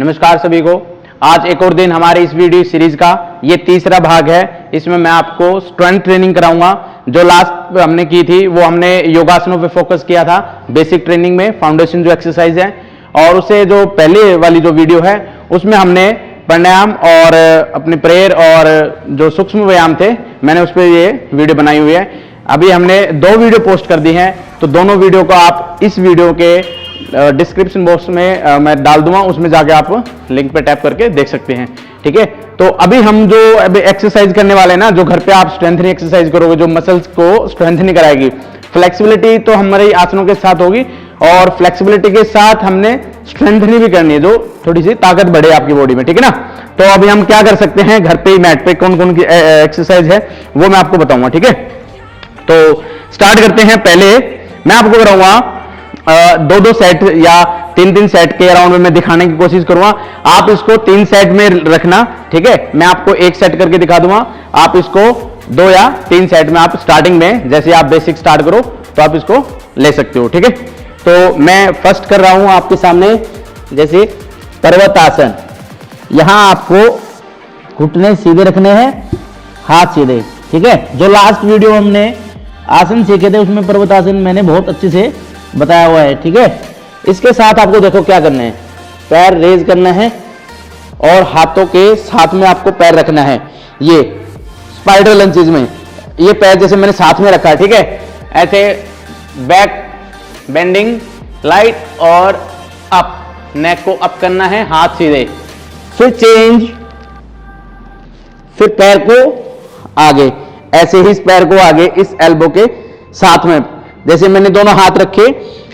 नमस्कार सभी को। आज एक और दिन हमारे इस वीडियो सीरीज का ये तीसरा भाग है। इसमें मैं आपको स्ट्रेंथ ट्रेनिंग कराऊंगा। जो लास्ट हमने की थी वो हमने योगासनों पे फोकस किया था, बेसिक ट्रेनिंग में फाउंडेशन जो एक्सरसाइज है, और उससे जो पहले वाली जो वीडियो है उसमें हमने प्राणायाम और अपने प्रेयर और जो सूक्ष्म व्यायाम थे मैंने उस पर ये वीडियो बनाई हुई है। अभी हमने 2 वीडियो पोस्ट कर दी हैं, तो दोनों वीडियो को आप इस वीडियो के डिस्क्रिप्शन बॉक्स में मैं डाल दूंगा, उसमें जाके आप लिंक पे टैप करके देख सकते हैं। ठीक है, तो अभी हम जो अभी एक्सरसाइज करने वाले हैं ना, जो घर पे आप स्ट्रेंथनिंग एक्सरसाइज करोगे, जो मसल्स को स्ट्रेंथनिंग कराएगी। फ्लेक्सिबिलिटी तो हमारे आसनों के साथ होगी, और फ्लेक्सिबिलिटी के साथ हमने स्ट्रेंथनिंग भी करनी है, जो थोड़ी सी ताकत बढ़े आपकी बॉडी में। ठीक है ना, तो अभी हम क्या कर सकते हैं, घर पे ही मैट पे कौन कौन की एक्सरसाइज है वो मैं आपको बताऊंगा। ठीक है, तो स्टार्ट करते हैं। पहले मैं आपको कराऊंगा 2-2 सेट या 3-3 सेट के अराउंड में मैं दिखाने की कोशिश करूंगा। आप इसको 3 सेट में रखना। ठीक है, मैं आपको 1 सेट करके दिखा दूंगा, आप इसको 2 या 3 सेट में आप स्टार्टिंग में, जैसे आप बेसिक स्टार्ट करो तो आप इसको ले सकते हो। ठीक है, तो मैं फर्स्ट कर रहा हूं आपके सामने, जैसे पर्वत आसन। यहां आपको घुटने सीधे रखने हैं, हाथ सीधे। ठीक है, जो लास्ट वीडियो हमने आसन सीखे थे उसमें पर्वत आसन मैंने बहुत अच्छे से बताया हुआ है। ठीक है, इसके साथ आपको देखो क्या करना है, पैर रेज करना है और हाथों के साथ में आपको पैर रखना है, ये स्पाइडर लंचेज में। ये पैर जैसे मैंने साथ में रखा है। ठीक है, ऐसे बैक बेंडिंग लाइट और अप, नेक को अप करना है, हाथ सीधे, फिर चेंज, फिर पैर को आगे, ऐसे ही इस पैर को आगे इस एल्बो के साथ में, जैसे मैंने दोनों हाथ रखे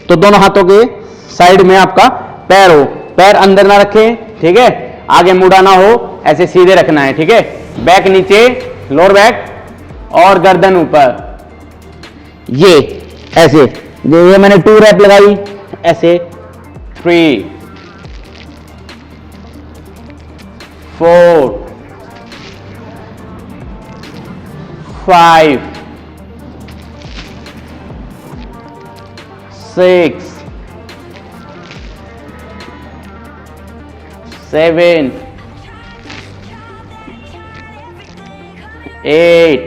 तो दोनों हाथों के साइड में आपका पैर हो, पैर अंदर ना रखें। ठीक है, आगे मुड़ा ना हो, ऐसे सीधे रखना है। ठीक है, बैक नीचे, लोअर बैक और गर्दन ऊपर, ये ऐसे। ये मैंने 2 रैप लगाई, ऐसे 3 4 5 6 7 8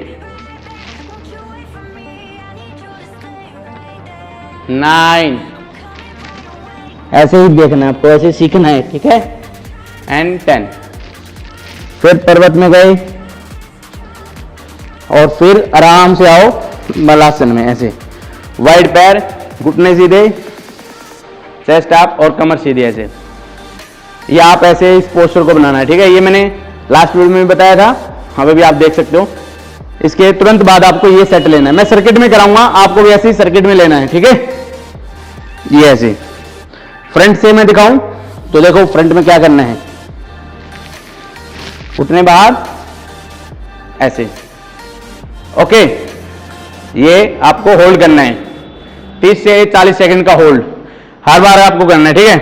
9, ऐसे ही देखना है आपको, ऐसे सीखना है। ठीक है, एंड 10। फिर पर्वत में गए और फिर आराम से आओ मलासन में, ऐसे वाइड पैर, घुटने सीधे, चेस्ट अप और कमर सीधी, ऐसे। ये आप ऐसे इस पोस्चर को बनाना है। ठीक है, ये मैंने लास्ट वीडियो में भी बताया था, अभी भी आप देख सकते हो। इसके तुरंत बाद आपको ये सेट लेना है, मैं सर्किट में कराऊंगा, आपको भी ऐसे ही सर्किट में लेना है। ठीक है, ये ऐसे फ्रंट से मैं दिखाऊं तो देखो फ्रंट में क्या करना है, उठने बाद ऐसे। ओके, ये आपको होल्ड करना है, 30 से 40 सेकंड का होल्ड हर बार आपको करना है। ठीक है,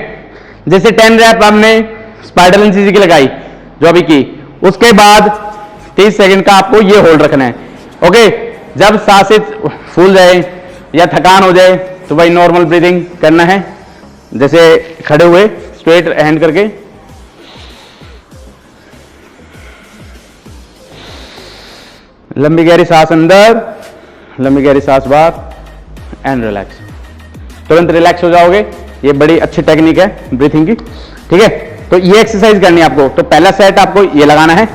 जैसे 10 रैप हमने स्पाइडर लंचेज की लगाई जो अभी की, उसके बाद 30 सेकंड का आपको ये होल्ड रखना है। ओके, जब सांसें फूल जाए या थकान हो जाए तो भाई नॉर्मल ब्रीदिंग करना है, जैसे खड़े हुए स्ट्रेट हैंड करके, लंबी गहरी सांस अंदर, लंबी गहरी सांस बाहर, एंड रिलैक्स। तुरंत रिलैक्स हो जाओगे। ये बड़ी अच्छी टेक्निक है ब्रीथिंग की। ठीक है, तो ये एक्सरसाइज करनी है आपको। तो पहला सेट आपको ये लगाना है,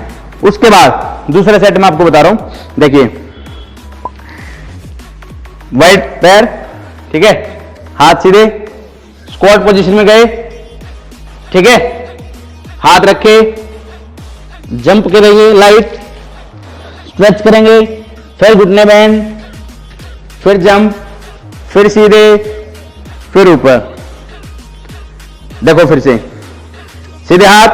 उसके बाद दूसरा सेट मैं आपको बता रहा हूं। देखिए, वाइड पैर, ठीक है, हाथ सीधे, स्क्वाट पोजीशन में गए। ठीक है, हाथ रखे, जंप करेंगे, लाइट स्ट्रेच करेंगे, फिर घुटने बैंड, फिर जंप, फिर सीधे, फिर ऊपर। देखो फिर से सीधे हाथ,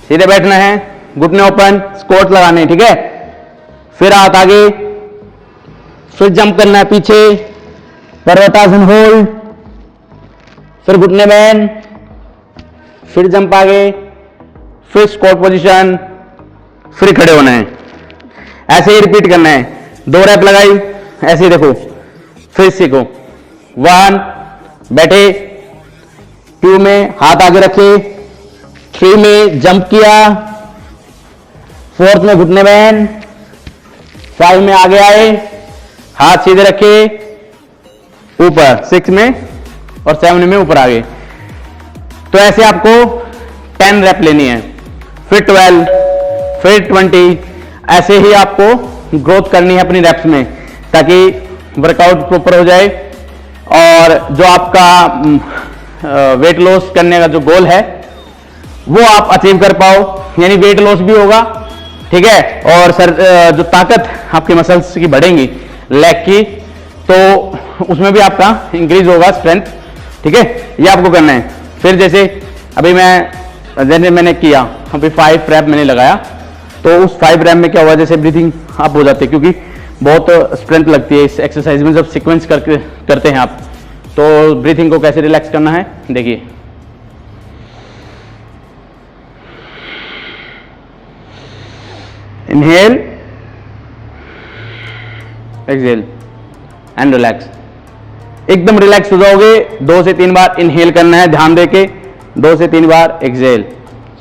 सीधे बैठना है, घुटने ओपन, स्क्वाट लगाने हैं। ठीक है, फिर हाथ आगे, फिर जंप करना है पीछे, पर्वतासन होल्ड, फिर घुटने बैंड, फिर जंप आगे, फिर स्क्वाट पोजीशन, फिर खड़े होना है। ऐसे ही रिपीट करना है। 2 रैप लगाई, ऐसे ही देखो, फिर सीखो। 1 बैठे, 2 में हाथ आगे रखे, 3 में जंप किया, 4th में घुटने बैंड, 5 में आगे आए, हाथ सीधे रखे ऊपर, 6 में और 7 में ऊपर आ गए। तो ऐसे आपको 10 रैप लेनी है, फिर 12, फिर 20, ऐसे ही आपको ग्रोथ करनी है अपनी रैप्स में, ताकि वर्कआउट प्रॉपर हो जाए और जो आपका वेट लॉस करने का जो गोल है वो आप अचीव कर पाओ, यानी वेट लॉस भी होगा, ठीक है, और जो ताकत आपके मसल्स की बढ़ेंगी लेग की, तो उसमें भी आपका इंक्रीज होगा स्ट्रेंथ, ठीक है, ये आपको करना है। फिर जैसे अभी मैंने किया, अभी 5 रैप मैंने लगाया, तो उस 5 रैप में क्या हुआ, जैसे ब्रीथिंग अप हो जाती है, क्योंकि बहुत स्ट्रेंथ लगती है इस एक्सरसाइज में जब सीक्वेंस करते हैं आप। तो ब्रीथिंग को कैसे रिलैक्स करना है देखिए, इनहेल, एक्सहेल एंड रिलैक्स। एकदम रिलैक्स हो जाओगे, 2 से 3 बार इनहेल करना है ध्यान देके, 2 से 3 बार एक्सहेल,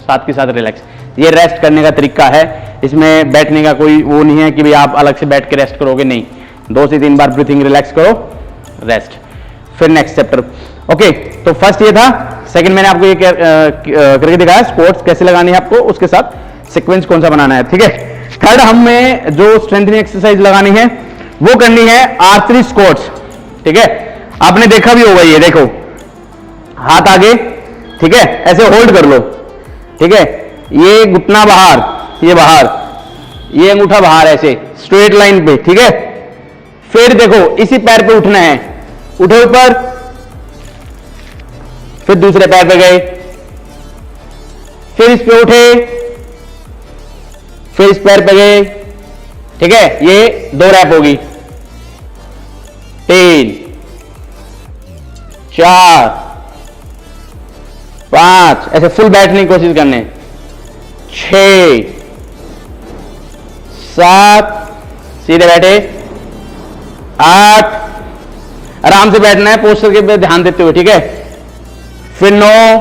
साथ के साथ रिलैक्स। ये रेस्ट करने का तरीका है, इसमें बैठने का कोई वो नहीं है कि भाई आप अलग से बैठ के रेस्ट करोगे, नहीं, 2 से 3 बार ब्रीथिंग रिलैक्स करो, रेस्ट। फिर नेक्स्ट चैप्टर। ओके, तो फर्स्ट ये था। सेकंड मैंने आपको ये करके दिखाया, स्क्वाट्स कैसे लगानी है आपको, उसके साथ सीक्वेंस कौन सा बनाना है, ठीक है। थर्ड हमें जो स्ट्रेंथनिंग एक्सरसाइज लगानी है वो करनी है R3 स्क्वाट्स, ठीक है। आपने देखा भी होगा, ये देखो, हाथ आगे, ठीक है, ऐसे होल्ड कर लो, ठीक है, ये घुटना बाहर, ये बाहर, ये अंगूठा बाहर, ऐसे स्ट्रेट लाइन पे, ठीक है। फिर देखो इसी पैर पे उठना है, उठे ऊपर, फिर दूसरे पैर पे गए, फिर इस पे उठे, फिर इस पैर पे गए, ठीक है। ये 2 रैप होगी, 3, 4, 5, ऐसे फुल बैठने की कोशिश करने, 6, 7, सीधे बैठे, 8, आराम से बैठना है पोस्चर के पे ध्यान देते हुए, ठीक है। फिर 9,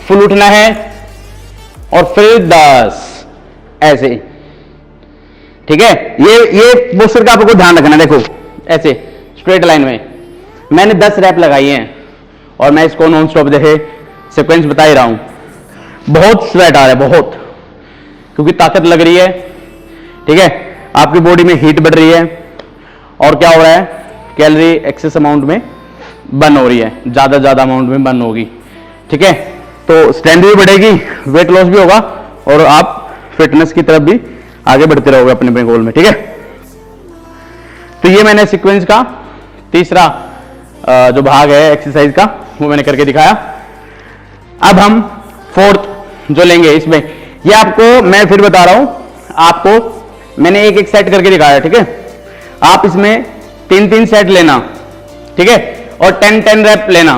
फुल उठना है, और फिर 10, ऐसे, ठीक है। ये पोस्चर का आपको ध्यान रखना, देखो ऐसे स्ट्रेट लाइन में। मैंने 10 रैप लगाई हैं और मैं इसको नॉन स्टॉप देखे सीक्वेंस बता ही रहा हूं। बहुत स्वेट आ रहा है, बहुत, क्योंकि ताकत लग रही है, ठीक है, आपकी बॉडी में हीट बढ़ रही है, और क्या हो रहा है, कैलोरी एक्सेस अमाउंट में बर्न हो रही है, ज्यादा अमाउंट में बर्न होगी, ठीक है। तो स्ट्रेंथ भी बढ़ेगी, वेट लॉस भी होगा, और आप फिटनेस की तरफ भी आगे बढ़ते रहोगे अपने गोल में, ठीक है। तो ये मैंने सीक्वेंस का तीसरा जो भाग है एक्सरसाइज का, वो मैंने करके दिखाया। अब हम 4th जो लेंगे इसमें, ये आपको मैं फिर बता रहा हूं, आपको मैंने एक सेट करके दिखाया, ठीक है। आप इसमें 3 सेट लेना, ठीक है, और 10 रैप लेना,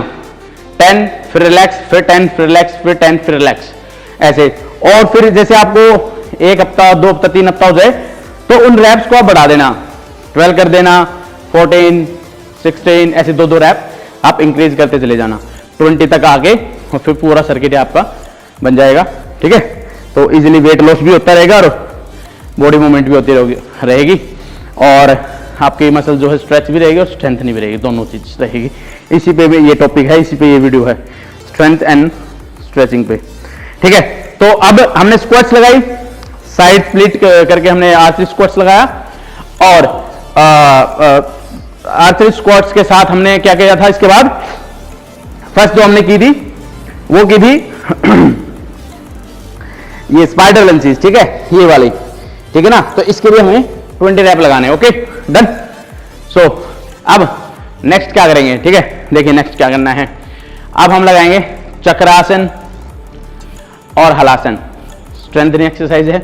10 फिर रिलैक्स, फिर 10 फिर रिलैक्स, फिर 10 फिर रिलैक्स, ऐसे। और फिर जैसे आपको 1 हफ्ता, 2 हफ्ता, 3 हफ्ता हो जाए, तो उन रैप्स को आप बढ़ा देना, 12 कर देना, 14, 16, ऐसे 2 रैप आप इंक्रीज करते चले जाना, 20 तक आके, और फिर पूरा सर्किट आपका बन जाएगा, ठीक है। तो इजीली वेट लॉस भी होता रहेगा और बॉडी मूवमेंट भी होती रहेगी, और आपकी मसल जो है स्ट्रेच भी रहेगी और स्ट्रेंथनिंग भी रहेगी, दोनों चीज रहेगी। इसी पे ये टॉपिक है, इसी पे ये वीडियो है, स्ट्रेंथ एंड स्ट्रेचिंग पे, ठीक है। तो अब हमने स्क्वाट्स लगाई, साइड स्प्लिट करके हमने R3 स्क्वाट्स लगाया, और R3 स्क्वाट्स के साथ हमने क्या किया था, इसके बाद फर्स्ट जो हमने की थी वो की थी ये स्पाइडर लंचेस, ठीक है, ये वाली, ठीक है ना। तो इसके लिए हमें 20 रैप लगाने, ओके, डन। सो अब नेक्स्ट क्या करेंगे, ठीक है, देखिए नेक्स्ट क्या करना है। अब हम लगाएंगे चक्रासन और हलासन, स्ट्रेंथनिंग एक्सरसाइज है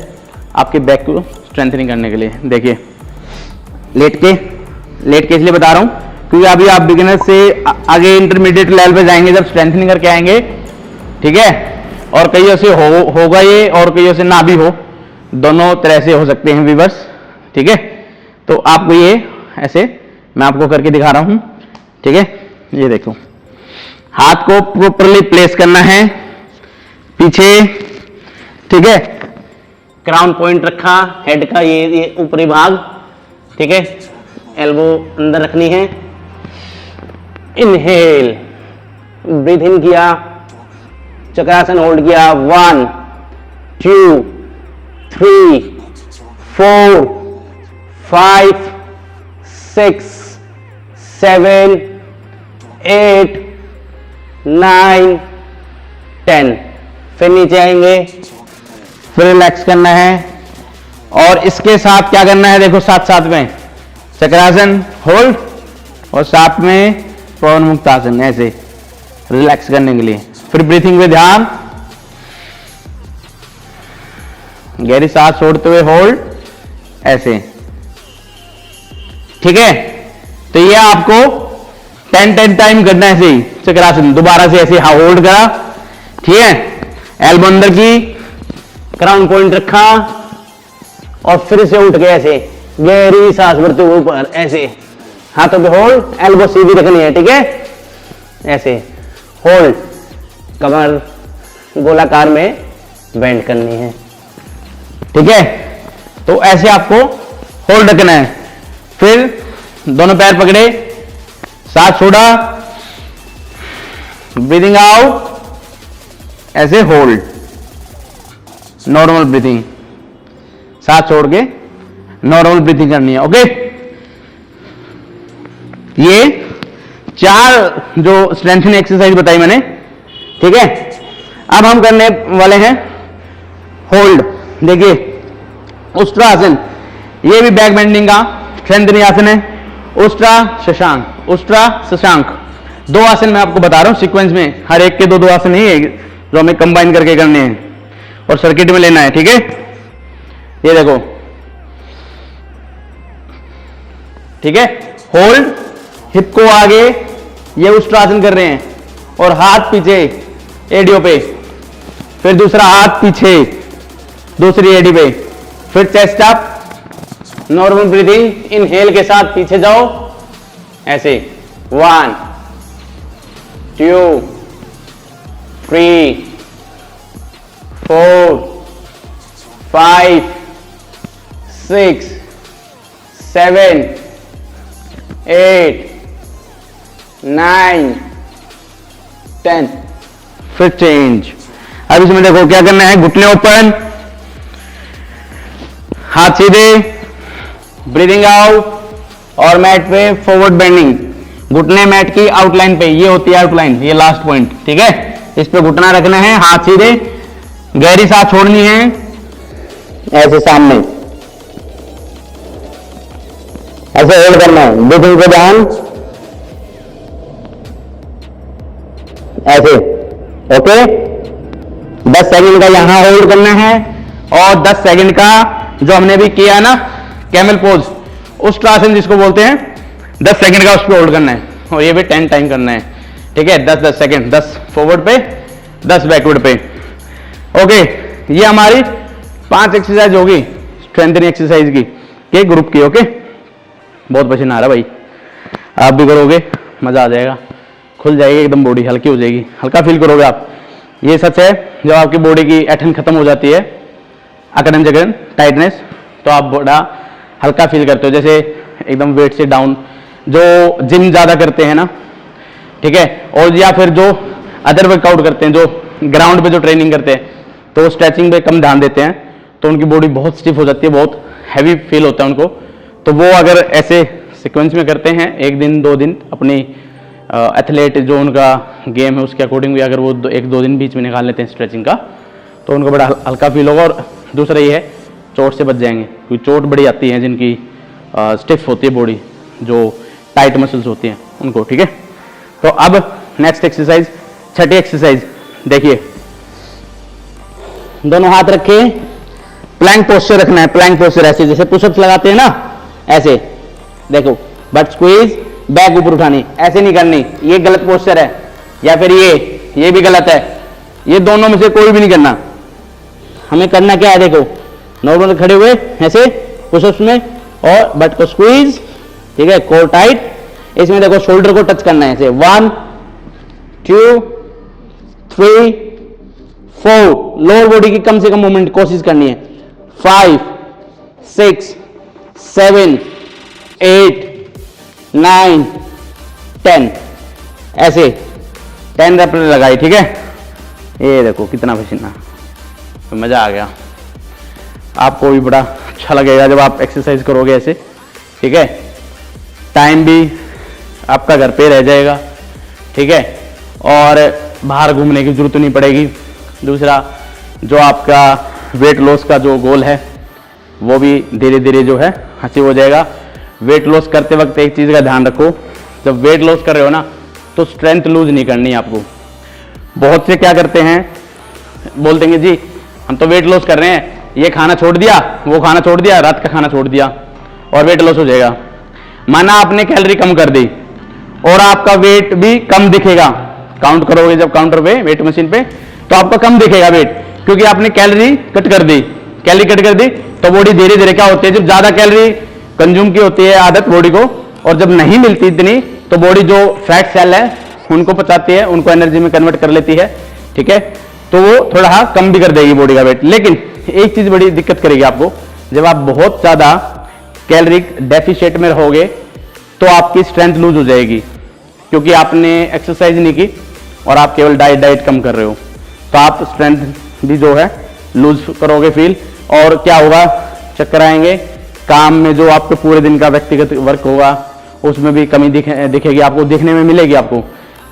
आपके बैक को स्ट्रेंथनिंग करने के लिए। देखिए लेट के इसलिए बता रहा हूं क्योंकि अभी आप बिगिनर से आगे इंटरमीडिएट लेवल पे जाएंगे जब स्ट्रेंथनिंग करके आएंगे, ठीक है। और कईयों से होगा ये, और कईयों से ना भी हो, दोनों तरह से हो सकते हैं व्यूअर्स, ठीक है। तो आपको ये ऐसे मैं आपको करके दिखा रहा हूं, ठीक है। ये देखो, हाथ को प्रॉपरली प्लेस करना है, पीछे ठीक है, क्राउन पॉइंट रखा, हेड का ये ऊपरी भाग, ठीक है, एल्बो अंदर रखनी है, इनहेल, ब्रीथ इन किया, चक्रासन होल्ड किया, 1 2 3 4 5 6 7 8 9 10। फिर नीचे आएंगे, फिर रिलैक्स करना है, और इसके साथ क्या करना है, देखो साथ साथ में चक्रासन होल्ड और साथ में पवन मुक्त आसन, ऐसे रिलैक्स करने के लिए। फिर ब्रीथिंग पे ध्यान, गहरी सांस छोड़ते हुए होल्ड, ऐसे, ठीक है। तो ये आपको 10 टाइम करना है, ऐसे ही चक्रासन दोबारा से ऐसे होल्ड करा, ठीक है, एल्बो अंदर की, क्राउन पॉइंट रखा और फिर से उठ गए, ऐसे गहरी सांस भरते हुए ऊपर, ऐसे हाथों पे होल्ड, एल्बो सीधी रखनी है, ठीक है, ऐसे होल्ड, कमर गोलाकार में बेंड करनी है, ठीक है। तो ऐसे आपको होल्ड रखना है। फिर दोनों पैर पकड़े, सांस छोड़ा, ब्रीदिंग आउट, ऐसे होल्ड, नॉर्मल ब्रीथिंग, सांस छोड़ के नॉर्मल ब्रीथिंग करनी है, ओके। ये 4 जो स्ट्रेंथनिंग एक्सरसाइज बताई मैंने, ठीक है। अब हम करने वाले हैं होल्ड। देखिए उष्ट्रा आसन, ये भी बैक बेंडिंग का स्ट्रेंथनिंग आसन है। उष्ट्रा शशांक, उष्ट्रा शशांक, 2 आसन मैं आपको बता रहा हूं सीक्वेंस में, हर एक के 2 आसन नहीं है जो हमें कंबाइन करके करने हैं और सर्किट में लेना है, ठीक है। ये देखो, ठीक है, होल्ड, हिप को आगे, ये उष्ट्रासन कर रहे हैं और हाथ पीछे एडियो पे, फिर दूसरा हाथ पीछे दूसरी एडी पे, फिर chest up, normal breathing, inhale के साथ पीछे जाओ, ऐसे 1 2 3 4 5 6 7 8 9 10। फिर चेंज। अब इसमें देखो क्या करना है, घुटने ओपन, हाथ सीधे, ब्रीदिंग आउट और मैट पे फॉरवर्ड बेंडिंग, घुटने मैट की आउटलाइन पे, ये होती है आउटलाइन, ये लास्ट पॉइंट, ठीक है। इस पे घुटना रखना है, हाथ सीधे, गहरी सांस छोड़नी है, ऐसे सामने, ऐसे होल्ड करना है, ब्रीथिंग पे ध्यान, ऐसे, ओके। 10 सेकंड का यहां होल्ड करना है और 10 सेकंड का जो हमने भी किया ना कैमल पोज, उष्ट्रासन जिसको बोलते हैं, 10 सेकंड का उस पर होल्ड करना है और ये भी 10 टाइम करना है, ठीक है। 10-10 सेकंड, 10 फॉरवर्ड पे, 10 बैकवर्ड पे, ओके। ये हमारी 5 एक्सरसाइज होगी स्ट्रेंथनिंग एक्सरसाइज की, के ग्रुप की, ओके। बहुत पसीना आ रहा भाई, आप भी करोगे, मजा आ जाएगा, खुल जाएगी एकदम, बॉडी हल्की हो जाएगी, हल्का फील करोगे आप। ये सच है, जब आपकी बॉडी की ऐठन खत्म हो जाती है, अकड़न जकड़न टाइटनेस, तो आप बड़ा हल्का फील करते हो, जैसे एकदम वेट से डाउन, जो जिम ज्यादा करते हैं ना, ठीक है, और या फिर जो अदर वर्कआउट करते हैं, जो ग्राउंड पे जो ट्रेनिंग करते हैं, तो स्ट्रेचिंग पे कम ध्यान देते हैं, तो उनकी बॉडी बहुत स्टिफ हो जाती है, बहुत हैवी फील होता है उनको। तो वो अगर ऐसे सीक्वेंस में करते हैं 1 दिन 2 दिन, अपनी एथलीट जो उनका गेम है उसके अकॉर्डिंग भी अगर वो 1-2 दिन बीच में निकाल लेते हैं स्ट्रेचिंग का, तो उनको बड़ा हल्का फील होगा। और दूसरा ये है, चोट से बच जाएंगे, क्योंकि चोट बड़ी आती है जिनकी स्टिफ होती है बॉडी, जो टाइट मसल्स होती हैं उनको, ठीक है। तो अब नेक्स्ट एक्सरसाइज, छठी एक्सरसाइज, देखिए दोनों हाथ रखे, प्लैंक पोस्चर रखना है, प्लैंक पोस्चर ऐसे जैसे पुशअप्स लगाते हैं ना, ऐसे देखो, बट स्क्वीज, बैक ऊपर उठानी, ऐसे नहीं करनी, ये गलत पोस्चर है, या फिर ये भी गलत है, ये दोनों में से कोई भी नहीं करना। हमें करना क्या है, देखो नॉर्मल खड़े हुए ऐसे पुशअप्स में, और बट को स्क्वीज, ठीक है, कोर टाइट, इसमें देखो शोल्डर को टच करना है ऐसे, 1 2 3 4, लोअर बॉडी की कम से कम मूवमेंट कोशिश करनी है, 5, 6, 7, 8, 9, 10, ऐसे 10 रेप लगाई, ठीक है। ये देखो कितना पसीना, तो मजा आ गया। आपको भी बड़ा अच्छा लगेगा जब आप एक्सरसाइज करोगे ऐसे, ठीक है। टाइम भी आपका घर पे रह जाएगा, ठीक है, और बाहर घूमने की जरूरत नहीं पड़ेगी। दूसरा, जो आपका वेट लॉस का जो गोल है वो भी धीरे धीरे जो है हासिल हो जाएगा। वेट लॉस करते वक्त एक चीज़ का ध्यान रखो, जब वेट लॉस कर रहे हो ना तो स्ट्रेंथ लूज नहीं करनी है आपको। बहुत से क्या करते हैं, बोल देंगे जी हम तो वेट लॉस कर रहे हैं, ये खाना छोड़ दिया, वो खाना छोड़ दिया, रात का खाना छोड़ दिया और वेट लॉस हो जाएगा। माना आपने कैलोरी कम कर दी और आपका वेट भी कम दिखेगा, काउंट करोगे जब काउंटर पे वेट मशीन पे तो आपका कम दिखेगा वेट, क्योंकि आपने कैलोरी कट कर दी। कैलोरी कट कर दी तो बॉडी धीरे धीरे क्या होती है, जब ज्यादा कैलोरी कंज्यूम की होती है आदत बॉडी को, और जब नहीं मिलती इतनी तो बॉडी जो फैट सेल है उनको पचाती है, उनको एनर्जी में कन्वर्ट कर लेती है, ठीक है। तो वो थोड़ा कम भी कर देगी बॉडी का वेट। लेकिन एक चीज बड़ी दिक्कत करेगी आपको, जब आप बहुत ज्यादा कैलोरिक डेफिशिएट में रहोगे तो आपकी स्ट्रेंथ लूज हो जाएगी, क्योंकि आपने एक्सरसाइज नहीं की और आप केवल डाइट कम कर रहे हो, तो आप स्ट्रेंथ भी जो है लूज करोगे फील, और क्या होगा, चक्कर आएंगे। काम में जो आपके पूरे दिन का व्यक्तिगत वर्क होगा उसमें भी कमी दिखेगी आपको, देखने में मिलेगी आपको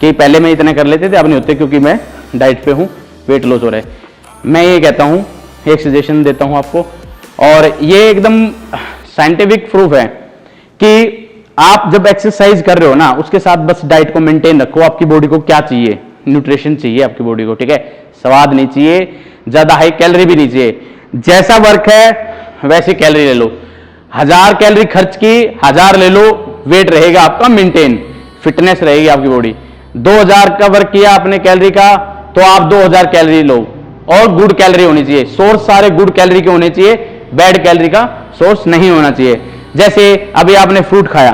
कि पहले मैं इतने कर लेते थे, अब नहीं होते क्योंकि मैं डाइट पे हूँ, वेट लॉस हो रहा है। मैं ये कहता हूँ, एक सजेशन देता हूँ आपको, और ये एकदम साइंटिफिक प्रूफ है कि आप जब एक्सरसाइज कर रहे हो ना उसके साथ बस डाइट को मेंटेन रखो। आपकी बॉडी को क्या चाहिए, न्यूट्रिशन चाहिए आपकी बॉडी को, ठीक है। स्वाद नहीं चाहिए, ज्यादा हाई कैलोरी भी नहीं चाहिए। जैसा वर्क है वैसे कैलोरी ले लो, 1000 कैलोरी खर्च की 1000 ले लो, वेट रहेगा आपका मेंटेन, फिटनेस रहेगी आपकी बॉडी। 2000 का वर्क किया आपने कैलोरी का तो आप 2000 कैलोरी लो, और गुड कैलोरी होनी चाहिए। सोर्स सारे गुड कैलोरी के होने चाहिए, बैड कैलोरी का सोर्स नहीं होना चाहिए। जैसे अभी आपने फ्रूट खाया,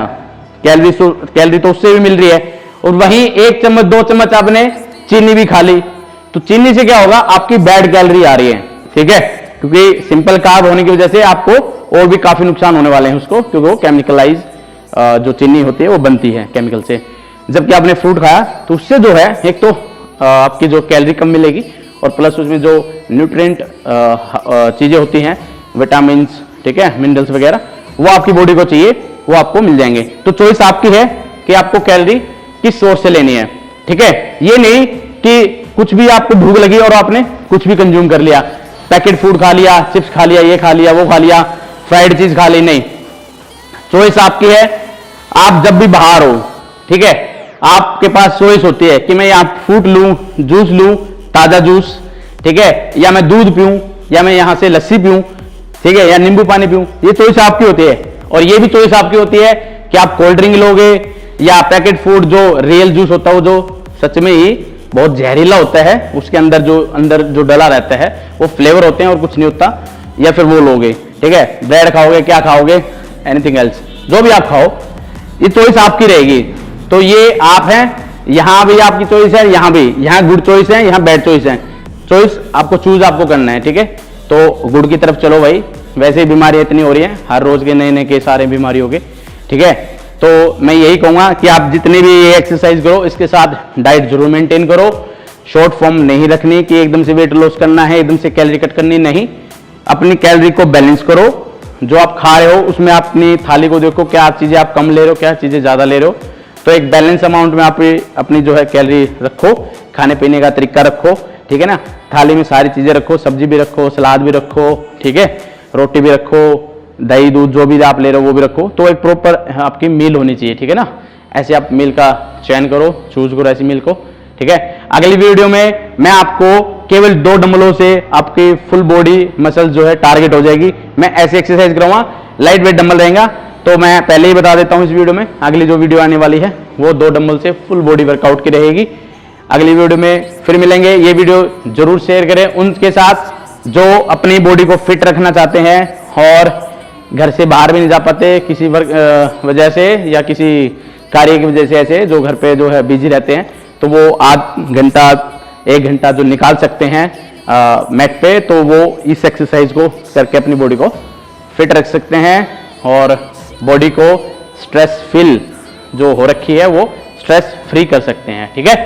कैलोरी तो उससे भी मिल रही है, और वहीं 1 चम्मच 2 चम्मच आपने चीनी भी खा ली, तो चीनी से क्या होगा, आपकी बैड कैलोरी आ रही है, ठीक है, क्योंकि सिंपल कार्ब होने की वजह से आपको और भी काफी नुकसान होने वाले हैं उसको, क्योंकि वो केमिकलाइज जो चीनी होती है वो बनती है केमिकल से। जबकि आपने फ्रूट खाया तो उससे जो है एक तो आपकी जो कैलोरी कम मिलेगी, और प्लस उसमें जो न्यूट्रिएंट चीजें होती हैं, विटामिन, ठीक है, मिनरल्स वगैरह, वो आपकी बॉडी को चाहिए, वो आपको मिल जाएंगे। तो चॉइस आपकी है कि आपको कैलोरी किस सोर्स से लेनी है, ठीक है। ये नहीं कि कुछ भी आपको भूख लगी और आपने कुछ भी कंज्यूम कर लिया, पैकेट फूड खा लिया, चिप्स खा लिया, ये खा लिया, वो खा लिया, फ्राइड चीज खा ली, नहीं। चॉइस आपकी है। आप जब भी बाहर हो, ठीक है, आपके पास चॉइस होती है कि मैं यहाँ फ्रूट लूं, जूस लूं, ताजा जूस, ठीक है, या मैं दूध पीऊं, या मैं यहां से लस्सी पीऊं, ठीक है, या नींबू पानी पीऊं। ये चॉइस आपकी होती है। और ये भी चॉइस आपकी होती है कि आप कोल्ड ड्रिंक लोगे या पैकेट फूड, जो रियल जूस होता है, वो जो सच में ही बहुत जहरीला होता है, उसके अंदर जो डला रहता है वो फ्लेवर होते हैं और कुछ नहीं होता, या फिर वो लोगे, ठीक है। ब्रेड खाओगे, क्या खाओगे, एनीथिंग एल्स, जो भी आप खाओ, ये चॉइस आपकी रहेगी। तो ये आप हैं, यहां भी आपकी चॉइस है, यहां भी, यहां गुड चॉइस है, यहां बैड चॉइस है। चॉइस आपको चूज आपको करना है, ठीक है। तो गुड की तरफ चलो भाई, वैसे ही बीमारियां इतनी हो रही हैं, हर रोज के नए नए केस आ रहे हैं बीमारी हो गए, ठीक है। तो मैं यही कहूंगा कि आप जितने भी ये एक्सरसाइज करो, इसके साथ डाइट जरूर मेंटेन करो। शॉर्ट फॉर्म नहीं रखनी कि एकदम से वेट लॉस करना है, एकदम से कैलोरी कट करनी, नहीं। अपनी कैलोरी को बैलेंस करो, जो आप खा रहे हो उसमें अपनी थाली को देखो, क्या चीजें आप कम ले रहे हो, क्या चीजें ज्यादा ले रहे हो। तो एक बैलेंस अमाउंट में आप अपनी जो है कैलोरी रखो, खाने पीने का तरीका रखो, ठीक है ना। थाली में सारी चीजें रखो, सब्जी भी रखो, सलाद भी रखो, ठीक है, रोटी भी रखो, दही दूध जो भी आप ले रहे हो वो भी रखो। तो एक प्रॉपर आपकी मील होनी चाहिए, ठीक है ना। ऐसे आप मील का चयन करो, चूज करो ऐसी मील को, ठीक है। अगली वीडियो में मैं आपको केवल 2 डंबलों से आपकी फुल बॉडी मसल जो है टारगेट हो जाएगी। मैं ऐसे एक्सरसाइज कराऊंगा, लाइट वेट डंबल रहेगा। तो मैं पहले ही बता देता हूं इस वीडियो में, अगली जो वीडियो आने वाली है वो 2 डंबल से फुल बॉडी वर्कआउट की रहेगी। अगली वीडियो में फिर मिलेंगे। ये वीडियो जरूर शेयर करें उनके साथ जो अपनी बॉडी को फिट रखना चाहते हैं और घर से बाहर भी नहीं जा पाते किसी वजह से, या किसी कार्य की वजह से, ऐसे जो घर पे जो है बिजी रहते हैं, तो वो आध घंटा 1 घंटा जो निकाल सकते हैं मैट पे, तो वो इस एक्सरसाइज को करके अपनी बॉडी को फिट रख सकते हैं और बॉडी को स्ट्रेस फिल जो हो रखी है वो स्ट्रेस फ्री कर सकते हैं। ठीक है,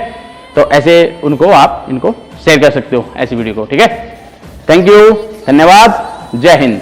तो ऐसे उनको आप इनको शेयर कर सकते हो ऐसी वीडियो को। ठीक है, थैंक यू, धन्यवाद, जय हिंद।